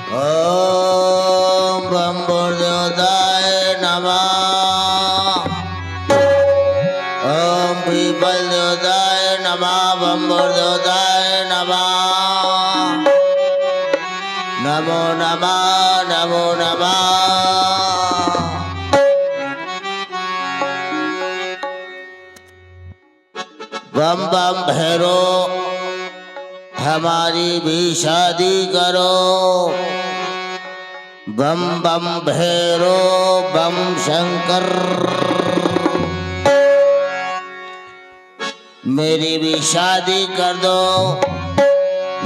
ओम ब्रह्मदेवताय नमः। ओम पीपल देवताय नमः। ब्रह्मदेवताय नमः। नमो नमः नमो नमः। बम बम भैरो हमारी भी शादी करो। बम बम भैरो बम शंकर मेरी भी शादी कर दो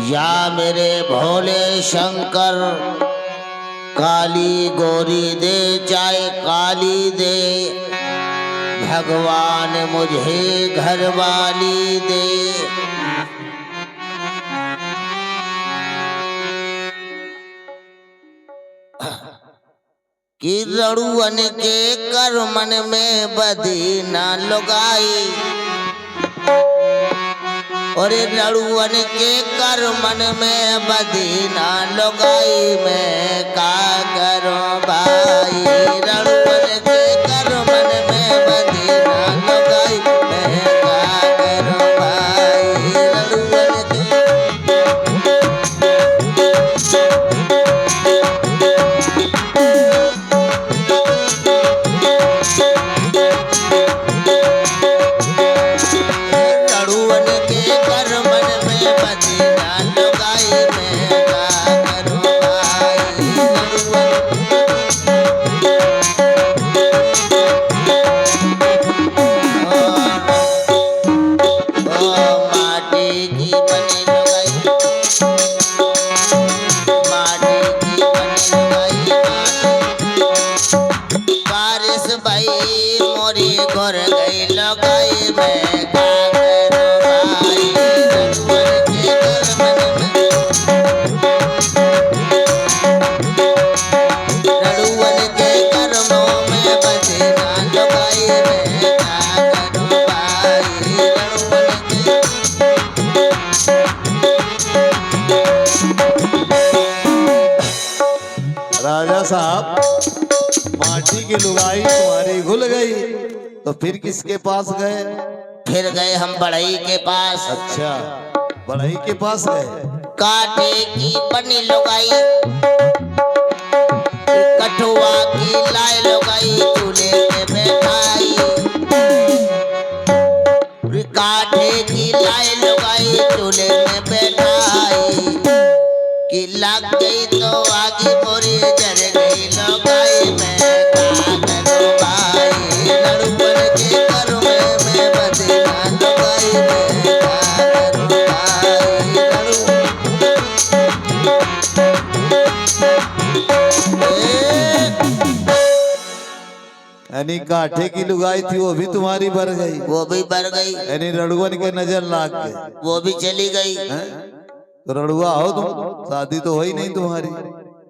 या मेरे भोले शंकर। काली गोरी दे चाहे काली दे, भगवान मुझे घरवाली दे। कि रड़ुअन के कर मन में बदी ना लुगाई। और रड़ुअन के कर मन में बदी ना लुगाई। मैं का करूं भाई। रड़ुअन के कर मन में बदी ना लुगाई। मैं का करूं भाई। रड़ुअन के साहब, माटी की लुगाई तुम्हारी घुल गई तो फिर किसके पास गए? फिर गए हम बढ़ई के पास। अच्छा, बढ़ई के पास गए। काटे की बनी लुगाई, कठुआ की लाए लुगाई, चूल्हे पे बैठाई। काटे की लाए लुगाई, चूल्हे में बैठाई। कि लग गई तो आगे मोरी जर गई लुगाई। मैं का करूं भाई। लड़ुअन के कर में बदी ना लुगाई। मैं का करूं भाई। यानी काठे की लुगाई थी वो भी तुम्हारी बर गई। वो भी बर गई। यानी रड़ुअन के नजर लाग गई, वो भी चली गई। तो रड़ुआ हो तुम, शादी तो हो ही नहीं तुम्हारी।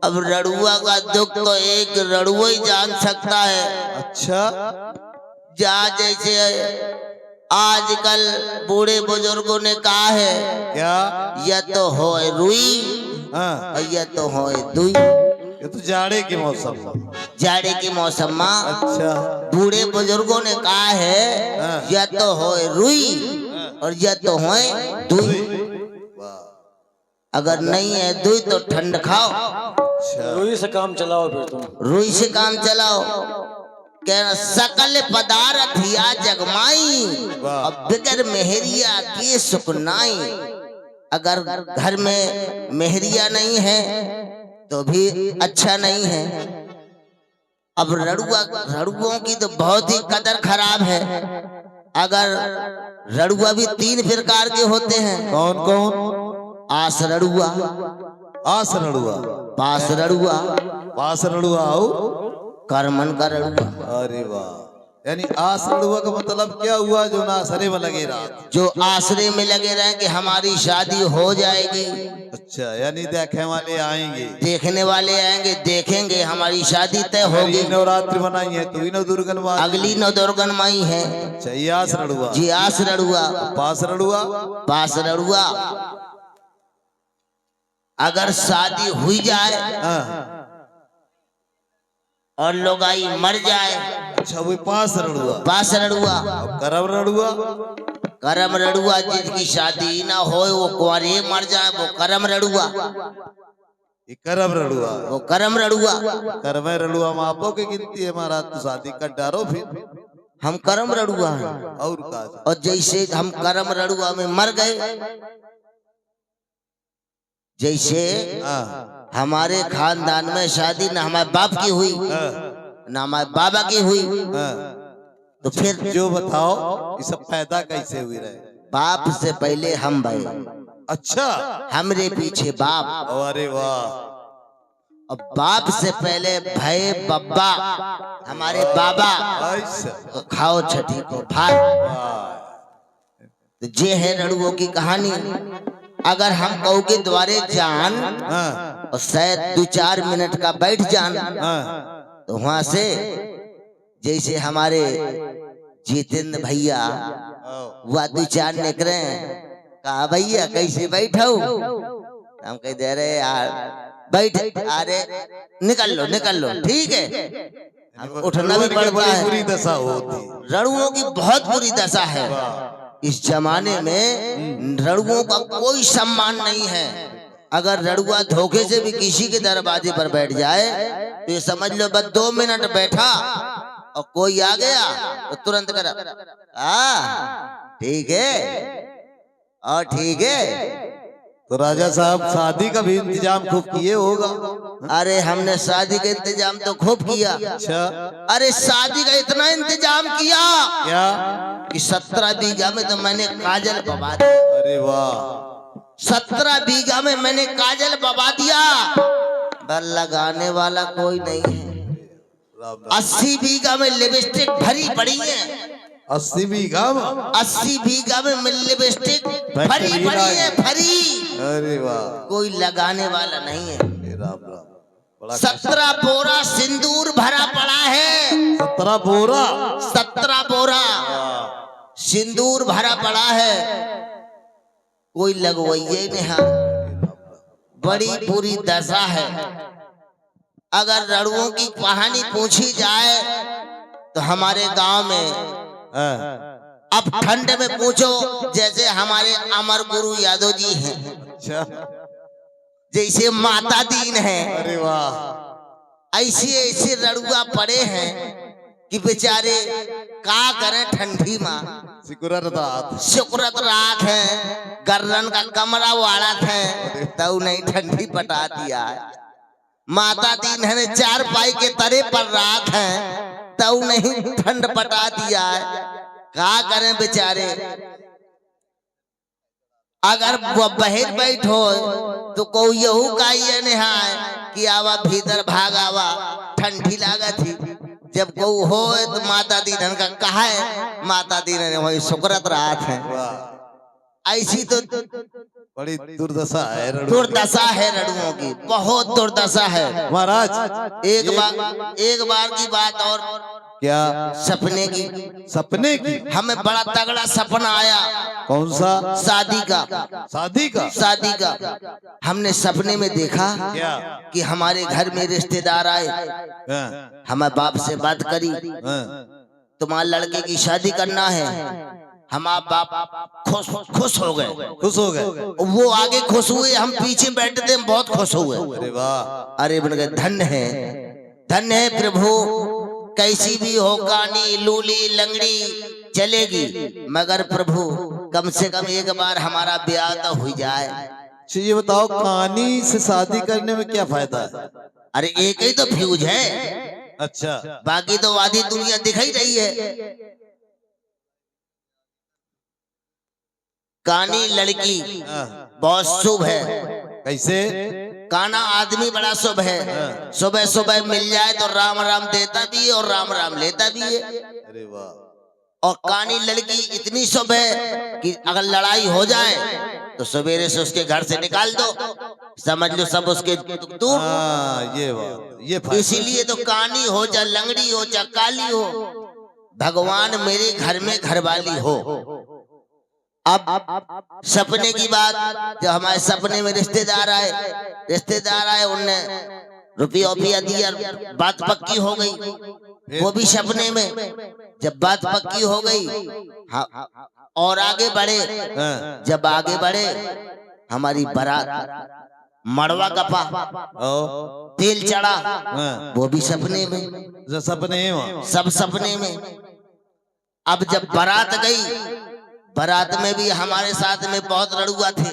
अब रड़ुआ का दुख तो एक रड़ुआ ही जान सकता है। अच्छा, जा जैसे आजकल बूढ़े बुजुर्गों ने कहा है क्या? या तो हो रुई हाँ, या तो हो दुई। ये तो जाड़े के मौसम, जाड़े के मौसम में अच्छा, बूढ़े बुजुर्गों ने कहा है या तो हो रुई और या तो हो दुई। अगर नहीं है दुई तो ठंड खाओ। रुई से काम चलाओ फिर तुम। रुई से काम चलाओ। क्या सकल पदार्थ या जगमाई, अब बिगर मेहरिया के सुकनाई। अगर घर में मेहरिया नहीं है तो भी अच्छा नहीं है। अब रड़ुओं की तो बहुत ही कदर खराब है। अगर रड़ुआ भी 3 प्रकार के होते हैं। कौन कौन? आस रड़ुआ, आस रड़ुआ, पास रड़ुआ, पास रड़ुआ और करमन का रड़ुआ। अरे वाह, यानी आस रड़ुआ का मतलब क्या हुआ? जो ना आसरे में लगे रात, जो आसरे में लगे रहे कि हमारी शादी हो जाएगी। अच्छा, यानी देखने वाले आएंगे, देखने वाले आएंगे, देखेंगे हमारी शादी तय होगी। नवरात्रि बनाई है तो ही नौ दुर्गन माई, अगली नौ दुर्गन माई है। अच्छा, ये आस रड़ुआ। जी आस रड़ुआ, पास रड़ुआ, पास रड़ुआ। अगर शादी हुई जाए हाँ। और लोगाई मर जाए, अच्छा वो पास रड़ुआ, पास रड़ुआ, करम रड़ुआ, करम रड़ुआ। जिसकी शादी ना हो वो कुंवारे मर जाए, वो करम रड़ुआ, ये करम रड़ुआ, वो करम रड़ुआ। करम रड़ुआ मापो की गिनती है महाराज, तो शादी कर डारो फिर। हम करम रड़ुआ हैं। और का और जैसे हम करम रड़ुआ में मर गए, जैसे हाँ। हमारे खानदान में शादी ना हमारे बाप की हुई हाँ। ना हमारे बाबा की हुई, हाँ। तो फिर जो बताओ ये सब पैदा कैसे हुई रहे? बाप से पहले हम भाई, अच्छा, हमरे पीछे बाप, अरे वाह, और बाप से पहले भय बब्बा, हमारे बाबा। ऐसा खाओ छठी को भात। वाह। तो ये है रड़ुओं की कहानी। अगर हम कहो के द्वारे जान हाँ। और शायद 2-4 मिनट का बैठ जान, हाँ। तो वहां से जैसे हमारे जितेंद्र भैया वह 2-4 निकले, कहा भैया कैसे बैठो, हम कह दे रहे यार बैठ, अरे निकल लो ठीक है। हम उठना भी पड़ता है, बुरी दशा होती, रड़ुओं की बहुत बुरी दशा है। इस जमाने में रड़ुओं का कोई सम्मान नहीं है। अगर रड़ुआ धोखे से भी किसी के दरवाजे पर बैठ जाए तो ये समझ लो बस 2 मिनट बैठा और कोई आ गया तो तुरंत करा ठीक है और ठीक है। तो राजा साहब शादी का भी इंतजाम खूब किए होगा। अरे हमने शादी का इंतजाम तो खूब किया। अच्छा, अरे शादी का इतना इंतजाम किया क्या कि 17 बीघा में तो मैंने काजल बवा दी। अरे वाह, 17 बीघा में मैंने काजल बवा दिया, पर लगाने वाला कोई नहीं है। 80 बीघा में लिपस्टिक भरी पड़ी है। 80 बीघा में 80 बीघा में लिपस्टिक भरी पड़ी है, भरी। अरे वाह, कोई लगाने वाला नहीं है। राम राम, बड़ा 17 बोरा सिंदूर भरा पड़ा है। 17 बोरा 17 बोरा सिंदूर भरा पड़ा है, कोई लगवाइए नहीं। बड़ी बुरी दशा है। अगर रड़ुओं की कहानी पूछी जाए तो हमारे गांव में अब ठंड में पूछो, जैसे हमारे अमर गुरु यादव जी हैं, अच्छा, जैसे माता दीन है, अरे वाह, ऐसे ऐसे रड़ुआ पड़े हैं कि बेचारे का करें। ठंडी माँ शुक्रत रात है, गर्दन का कमरा वाड़ा है तो नहीं ठंडी पटा दिया है। माता दीन है 4 पाई के तरे पर रात है तो नहीं ठंड पटा दिया है। का करें बेचारे। अगर वो बहिर बैठो तो को यहू का ये नहाय कि आवा भीतर भाग आवा, ठंडी लागत थी। जब को हो तो माता दीन का कहा है, माता दीन ने वही शुक्रत रात है। ऐसी तो बड़ी दुर्दशा है, दुर्दशा है रड़ुओं की, बहुत दुर्दशा है महाराज। एक बार की बात और क्या सपने की, सपने की? हमें बड़ा तगड़ा सपना आया। कौन सा? शादी का। शादी का? शादी का हमने सपने में देखा क्या? कि हमारे घर में रिश्तेदार आए। हमारे बाप से बात करी, तुम्हारे लड़के की शादी करना है। हमारे बाप खुश हो गए, खुश हो गए। वो आगे खुश हुए, हम पीछे बैठे थे, बहुत खुश हुए। अरे वाह, अरे बन गए, धन्य है प्रभु। कैसी भी हो कहानी, लूली लंगड़ी चलेगी, मगर प्रभु कम से कम एक बार हमारा ब्याह तो हो जाए। अच्छा ये बताओ, कहानी से शादी करने में क्या फायदा है? अरे एक ही तो फ्यूज है, अच्छा, बाकी तो आधी दुनिया दिखाई रही है। कानी लड़की बहुत शुभ है। कैसे? काना आदमी बड़ा शुभ है। सुबह सुबह मिल जाए तो राम राम देता भी है और राम राम लेता भी है। अरे वाह, और कानी लड़की इतनी शुभ है कि अगर लड़ाई हो जाए तो सवेरे से उसके घर से निकाल दो, समझ लो सब उसके ये इसीलिए तो कानी हो चाहे लंगड़ी हो चाहे काली हो, भगवान मेरे घर में घरवाली हो। अब सपने की बात, जो हमारे सपने में रिश्तेदार आए उनने रुपया दिया, बात पक्की हो गई, वो भी सपने में। जब बात पक्की हो गई, हाँ, और आगे बढ़े। जब आगे बढ़े, हमारी बारात मड़वा गपा, तेल चढ़ा, वो भी सपने में। सपने सब सपने में। अब जब बारात गई, बारात में भी हमारे साथ में बहुत रड़ुआ थे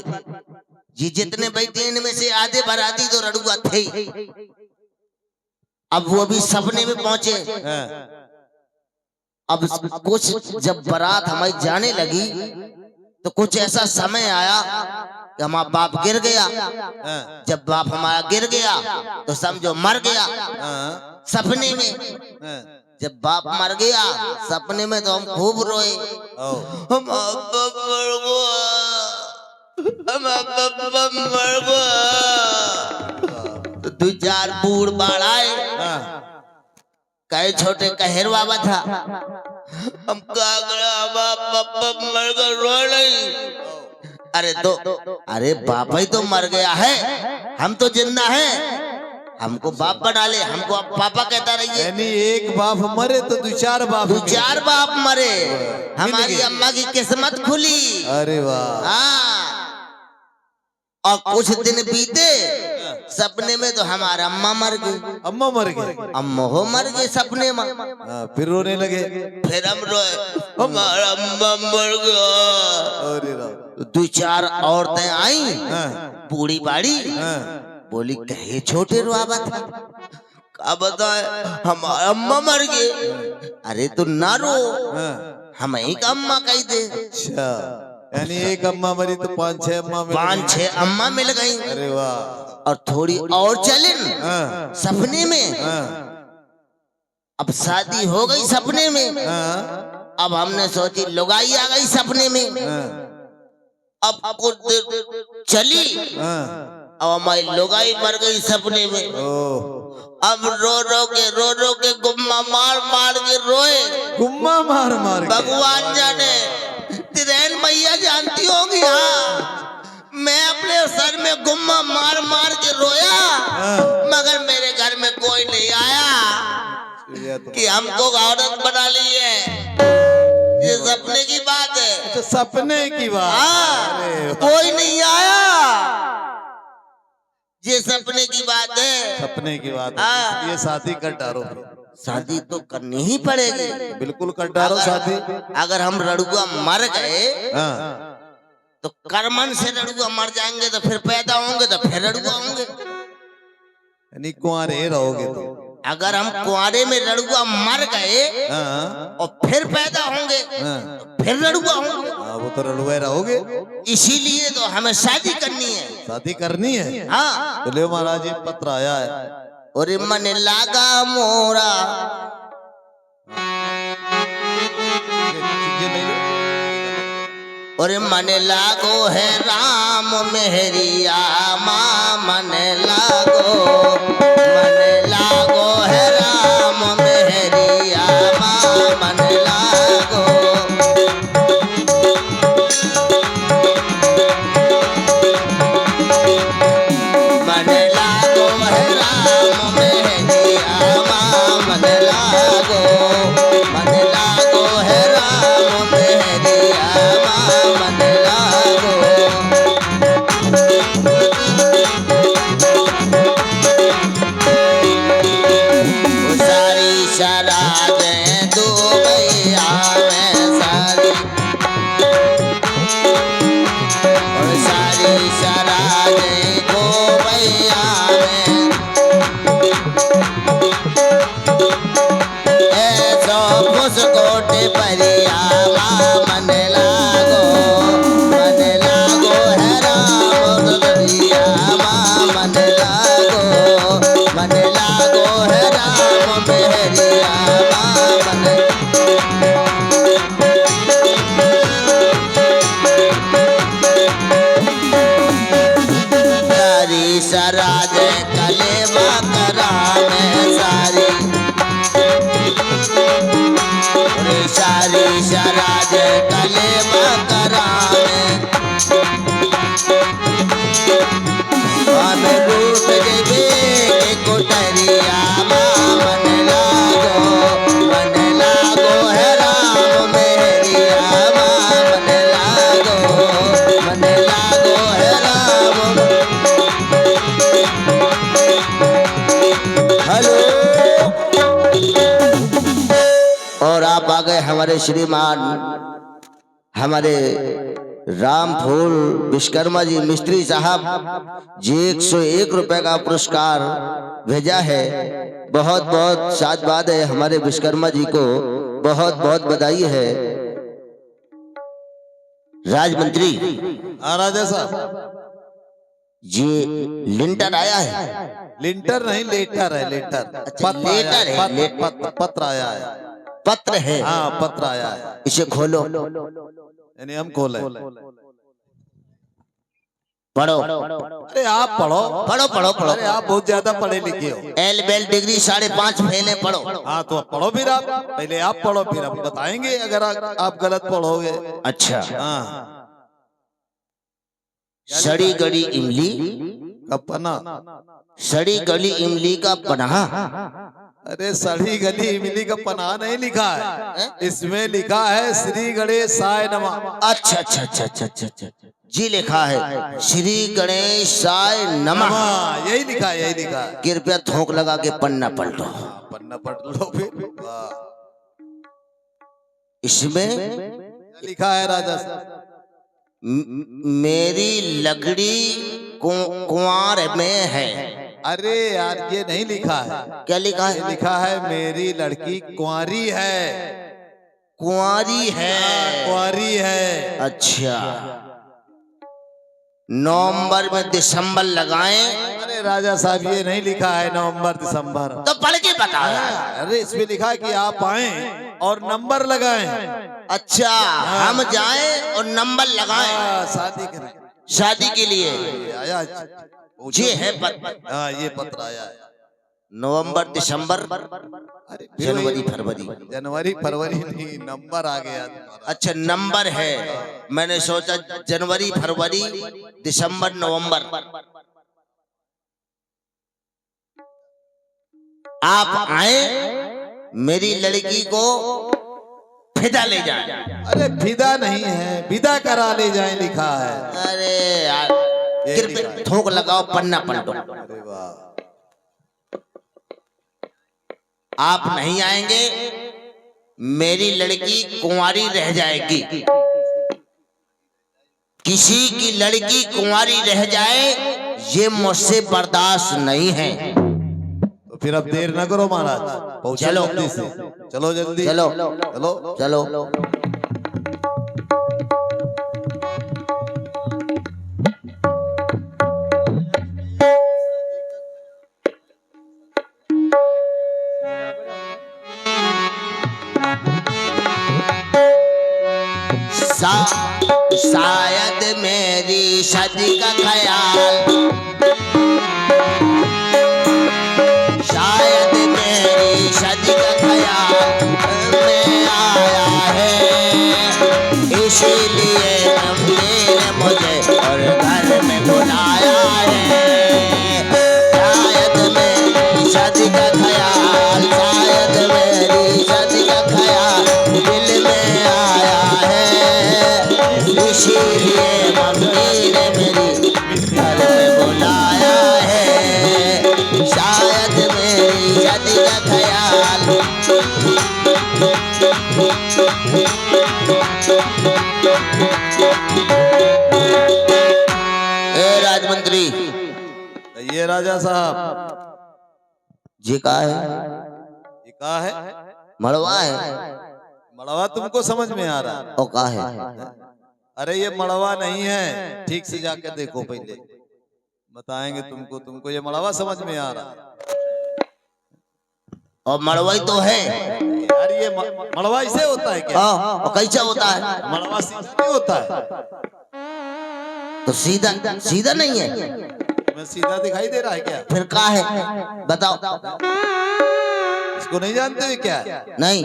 जी, जितने बैठे इनमें से आधे बाराती तो रड़ुआ थे। अब वो भी सपने में पहुंचे। अब कुछ जब बारात हमारी जाने लगी तो कुछ ऐसा समय आया कि हमारा बाप गिर गया। जब बाप हमारा गिर गया तो समझो मर गया सपने में। जब बाप मर गया सपने में तो हम खूब रोए, हम मर तो 2-4 बूढ़ बाढ़ आए, कहे छोटे कहेरवा था, हम मर गए, रो नहीं। अरे बाप ही तो मर गया है, हम तो जिंदा हैं, हमको बाप बना ले, हमको आप पापा कहता रहिए। यानी एक बाप मरे तो 2-4 बाप मरे, हमारी अम्मा की किस्मत खुली। अरे वाह। हाँ, और कुछ दिन बीते, सपने में तो हमारा अम्मा मर गई। अम्मा हो मर गए सपने में। फिर रोने लगे, फिर हम रोए, हमारा अम्मा मर गया। 2-4 औरतें आई, बूढ़ी बाड़ी, बोली कहे छोटे रुआबा था, क्या बताए हमारा अम्मा मर गए। अरे तू ना रो, हम ही का अम्मा कही दे। अच्छा, यानी एक अम्मा मरी तो 5-6 अम्मा मिल गई। अरे वाह। और थोड़ी और चले सपने में। अब शादी हो गई सपने में। अब हमने सोची लुगाई आ गई सपने में। अब कुछ देर चली, अब हमारी लुगाई मर गई सपने में। अब रो रो के गुम्मा मार के रोए। गुम्मा मार भगवान जाने, तिरैन मैया जानती होगी। हाँ, मैं अपने सर में गुम्मा मार के रोया, मगर मेरे घर में कोई नहीं आया कि हमको औरत बना ली है। ये सपने की बात है। अच्छा, सपने की बात। हाँ, कोई नहीं आया, ये सपने की बात है। सपने की बात है। ये शादी कर डालो, शादी तो करनी ही पड़ेगी। बिल्कुल कर डालो शादी। अगर हम रड़ुआ मर गए तो कर्मन से रड़ुआ मर जाएंगे, तो फिर पैदा होंगे तो फिर रड़ुआ होंगे। यानी कुंवारे रहोगे तो। अगर हम कुंवारे में रड़ुआ मर गए और फिर पैदा होंगे तो फिर रड़ुआ होंगे। वो तो रड़ुआ रहोगे, इसीलिए तो हमें शादी करनी है। शादी करनी है। हाँ, तो ले महाराज जी पत्र आया है। और मन लागा मोरा, और मन लागो है राम मेहरिया माँ, मन लागो है राम मेहरिया माँ, मन लागो। मन लागो है राम मेहरिया माँ, मन लागो है राम मेहरिया माँ, मन लागो। सारी शराबें दुबैया में सारी, और सारी शराबें दुबैया में, ऐसो फुसकोट परिया माँ, मन लागो है राम मेहरिया माँ, मन लागो है राम मेहरिया माँ, मन। सारी सराज कलेवा करा में सारी, सारी शराज कलेवा करा हेलो। और आप आ गए हमारे श्रीमान हमारे रामफूल विश्वकर्मा जी मिस्त्री साहब जी 101 रुपए का पुरस्कार भेजा है। बहुत बहुत साधुवाद है हमारे विश्वकर्मा जी को, बहुत बहुत बधाई है। राजमंत्री राजा साहब जी लिंटर आया है। लिंटर नहीं लेटर है, लेटर। अच्छा, पत्र आया लेटर है, है, पत्र आया है। पत्र है। हाँ पत्र आया है। इसे खोलो, यानी हम खोले। पढ़ो। अरे आप पढ़ो पढ़ो पढ़ो पढ़ो। अरे आप बहुत ज्यादा पढ़े लिखे हो। एल बेल डिग्री 5.5 फेल है, पढ़ो। हाँ तो पढ़ो फिर आप, पहले आप पढ़ो फिर हम बताएंगे अगर आप गलत पढ़ोगे। अच्छा। हाँ। सड़ी गड़ी इमली कपना। सड़ी गली इमली का पनाह। अरे सड़ी गली इमली का पनाह नहीं लिखा है, इसमें लिखा है श्री गणेशाय नमः। अच्छा अच्छा अच्छा अच्छा अच्छा अच्छा जी लिखा है श्री गणेशाय नमः। यही लिखा है, यही लिखा है। कृपया थोक लगा के पन्ना पलटो। पन्ना पलट लो फिर। इसमें लिखा है राजा साहब, मेरी लगड़ी कुंवार में है। अरे यार ये नहीं लिखा है। क्या लिखा है? ये लिखा है मेरी लड़की कुंवारी है। कुंवारी है, कुंवारी है। अच्छा। नवंबर में दिसंबर लगाएं। अरे राजा साहब ये नहीं लिखा है नवंबर दिसंबर। तो पढ़ के बता। अरे इसमें लिखा है कि आप आए और नंबर लगाएं। अच्छा, हम जाएं और नंबर लगाएं शादी करें, शादी के लिए। आया ये है पत्र। हाँ ये पत्र आया है। नवंबर दिसंबर जनवरी फरवरी। जनवरी फरवरी नहीं, नंबर आ गया तुम्हारा। अच्छा नंबर है, मैंने सोचा जनवरी फरवरी दिसंबर नवंबर। आप आए, मेरी लड़की को फिदा ले जाए। अरे फिदा नहीं है, विदा करा ले जाए लिखा है। अरे यार कृपया थोक लगाओ, पन्ना पलटो। अरे वाह। आप नहीं आएंगे, मेरी लड़की कुंवारी रह जाएगी। किसी की लड़की कुंवारी रह जाए ये मुझसे बर्दाश्त नहीं है। तो फिर अब देर न करो महाराज, पहुंचो चलो। जल्दी से। चलो जल्दी चलो चलो चलो। शायद मेरी शादी का ख्याल, शायद मेरी शादी का ख्याल में आया है, इसीलिए अम्मी ने मुझे और घर में बुलाया है। शायद मेरी शादी का ख्याल, शायद मेरी शादी का ख्याल दिल में आया है, इसीलिए मम्मी ने मेरी घर में बुलाया है। शायद मेरी शादी का ख्याल। ए राजमंत्री ये राजा साहब जी का है? ये कहा है? मड़वा है। मड़वा तुमको समझ में आ रहा है? ओ का है? अरे ये मड़वा नहीं है, ठीक से जाकर देखो पहले, बताएंगे तुमको। तुमको ये मड़वा समझ में आ रहा है? और मड़वाई तो है यार ये मड़वा ऐसे होता है क्या? हाँ, और कैसा होता है? मड़वा सीधा नहीं होता है। तो सीधा सीधा नहीं है, मैं सीधा दिखाई दे रहा है क्या? फिर का है बताओ? इसको नहीं जानते हो क्या? नहीं।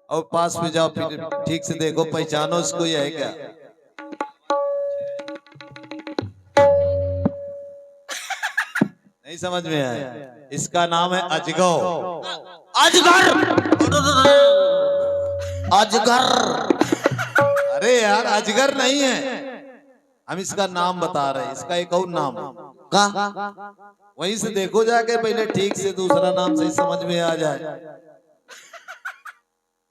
और पास में जाओ फिर ठीक से देखो, पहचानो इसको, ये है क्या? नहीं समझ में आया? इसका नाम है अजगौ। अजगर। अजगर। अरे यार अजगर नहीं है, हम इसका नाम बता रहे हैं। इसका एक और नाम है। का वहीं से देखो जाके पहले ठीक से, दूसरा नाम सही समझ में आ जाए।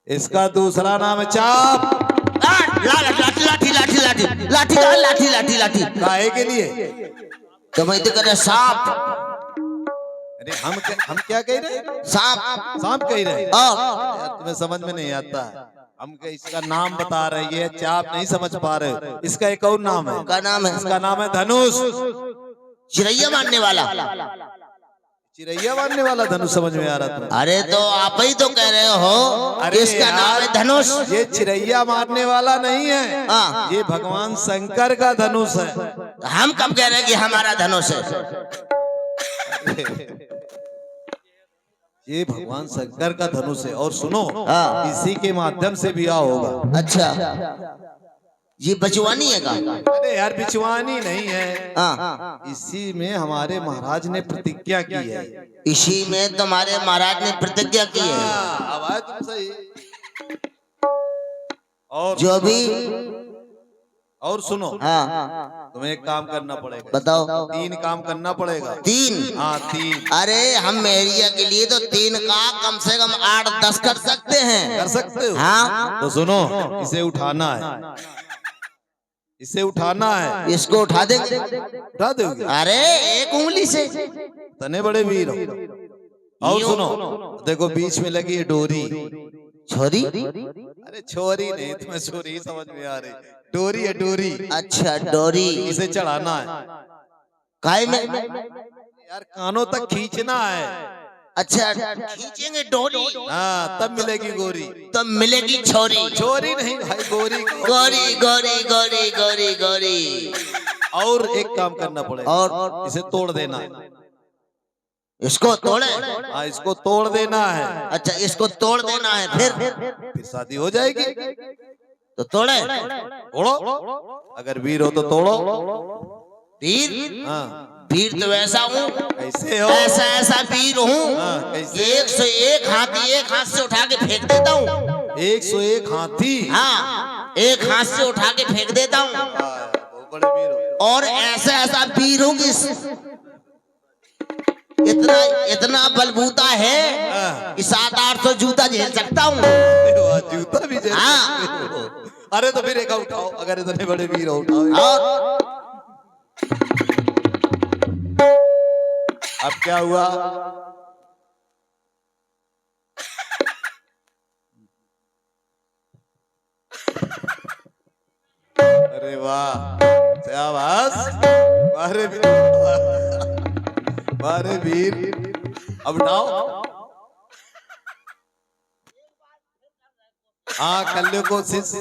इसका दूसरा नाम है चाप। लाठी लाठी लाठी लाठी लाठी लाठी लाठी लाठी काहे के लिए? तो मैं तो करे सांप। अरे हम क्या कह रहे हैं? सांप सांप कह रहे हैं? हाँ। यार तुम्हें समझ में नहीं आता। हम इसका नाम बता रहे हैं, चाप नहीं समझ पा रहे। इसका एक और नाम है। का नाम है? इसका नाम है धनुष। चिड़ैया मारने वाला। चिड़ैया मारने वाला धनुष समझ में आ रहा था? अरे तो आप ही तो कह रहे हो। अरे इसका नाम है धनुष। ये चिड़ैया मारने वाला नहीं है, हाँ। ये भगवान शंकर का धनुष है। हम कब कह रहे हैं कि हमारा धनुष है? ये भगवान शंकर का धनुष है। और सुनो, हाँ। इसी के माध्यम से ब्याह होगा। अच्छा, ये बचवानी है का? अरे यार बिचवानी नहीं है, हाँ। इसी में हमारे महाराज ने प्रतिज्ञा की है। इसी में तुम्हारे महाराज ने प्रतिज्ञा की है। अब आए तुम सही। और जो भी और सुनो, हाँ तुम्हें एक काम करना पड़ेगा। बताओ। 3 काम करना पड़ेगा। 3? हाँ 3। अरे हम मेहरिया के लिए तो 3 का कम से कम 8-10 कर सकते हैं। कर सकते हो? हाँ। तो सुनो, इसे उठाना है, इसे उठाना है। इसको उठा देंगे। उठा दोगे? अरे एक उंगली से। तने बड़े वीर हो। और सुनो, देखो बीच में लगी है डोरी। छोरी? अरे छोरी नहीं, तुम्हें छोरी ही समझ में आ रही। डोरी है, डोरी। अच्छा, डोरी। इसे चढ़ाना है। काय में? यार कानों तक खींचना है। अच्छा, खींचेंगे डोरी। हाँ, तब मिलेगी गोरी। तब मिलेगी छोरी। छोरी नहीं भाई, गोरी। गोरी गोरी गोरी गोरी गोरी। और एक काम करना पड़ेगा। और इसे तोड़ देना है। इसको तोड़े? हाँ, इसको तोड़ देना है। अच्छा, इसको तोड़ देना है। फिर शादी हो जाएगी। तो तोड़े? तोड़ो, अगर वीर हो तो तोड़ो। वीर? हाँ। वीर तो वैसा हूँ। कैसे हो? ऐसा ऐसा वीर हूँ। हाँ, कैसे? 101 हाथी एक हाथ से उठा के फेंक देता हूँ। 101 हाथी? हाँ, एक हाथ से उठा के फेंक देता हूँ। बहुत बड़े वीर हो। और ऐसा ऐसा वीर हूँ कि इतना इतना बलबूता है कि 700-800 जूता झेल सकता हूँ। जूता भी झेल हाँ। सकते हो। अरे तो फिर एक उठाओ, अगर इतने बड़े वीर हो उठाओ। और अब क्या हुआ? अरे वाह, शाबाश। अरे अरे वीर, अब उठाओ। हाँ, कर लो कोशिश।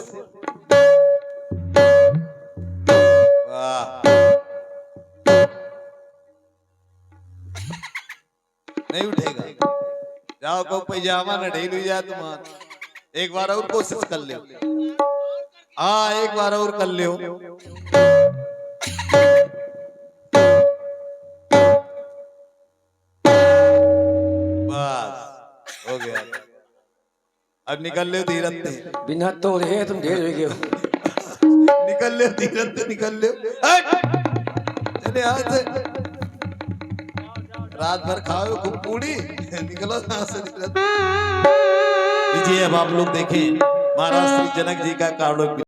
वाह, नहीं उठेगा। जाओ को पैजामा न ढील हुई जाए तुम्हारा। एक बार और कोशिश कर लो। हाँ, एक बार और कर लो। बस हो गया। अब निकल लो धीरज से। बिना तोड़े तुम ढेर हो गए। निकल लो धीरज से, निकल लो। चले हाथ से। रात भर खाओ खूब पूड़ी, निकलो यहाँ से। लीजिए अब आप लोग देखें महाराज श्री जनक जी का कार्ड।